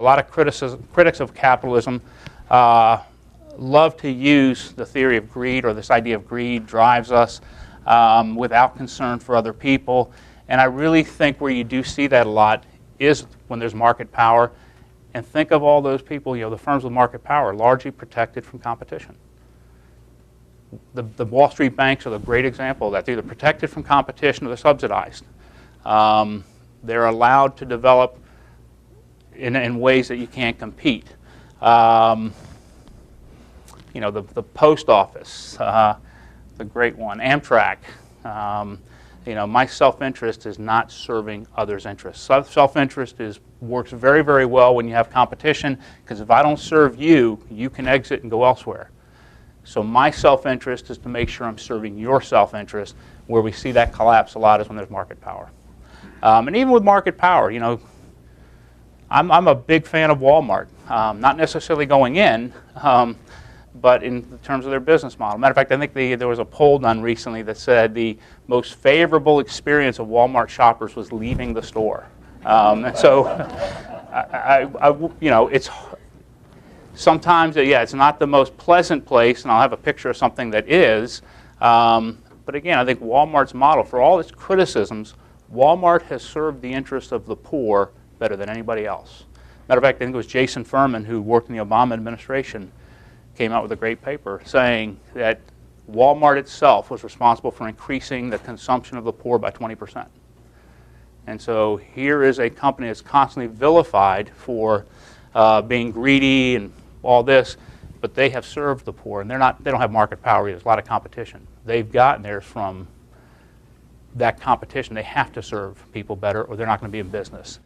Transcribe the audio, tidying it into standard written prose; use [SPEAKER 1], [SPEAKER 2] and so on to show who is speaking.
[SPEAKER 1] A lot of critics of capitalism love to use the theory of greed, or this idea of greed drives us without concern for other people. And I really think where you do see that a lot is when there's market power. And think of all those people, the firms with market power, largely protected from competition. The Wall Street banks are the great example of that. They're either protected from competition or they're subsidized. They're allowed to develop in ways that you can't compete. The post office, the great one, Amtrak. My self-interest is not serving others' interests. Self-interest works very, very well when you have competition, because if I don't serve you, you can exit and go elsewhere. So my self-interest is to make sure I'm serving your self-interest. Where we see that collapse a lot is when there's market power. And even with market power, I'm a big fan of Walmart. Not necessarily going in, but in terms of their business model. Matter of fact, I think there was a poll done recently that said the most favorable experience of Walmart shoppers was leaving the store. And so, it's sometimes, it's not the most pleasant place, and I'll have a picture of something that is. But again, I think Walmart's model, for all its criticisms, Walmart has served the interests of the poor better than anybody else. Matter of fact, I think it was Jason Furman, who worked in the Obama administration, came out with a great paper saying that Walmart itself was responsible for increasing the consumption of the poor by 20%. And so here is a company that's constantly vilified for being greedy and all this, but they have served the poor, and they don't have market power either. There's a lot of competition. They've gotten theirs from that competition. They have to serve people better, or they're not going to be in business.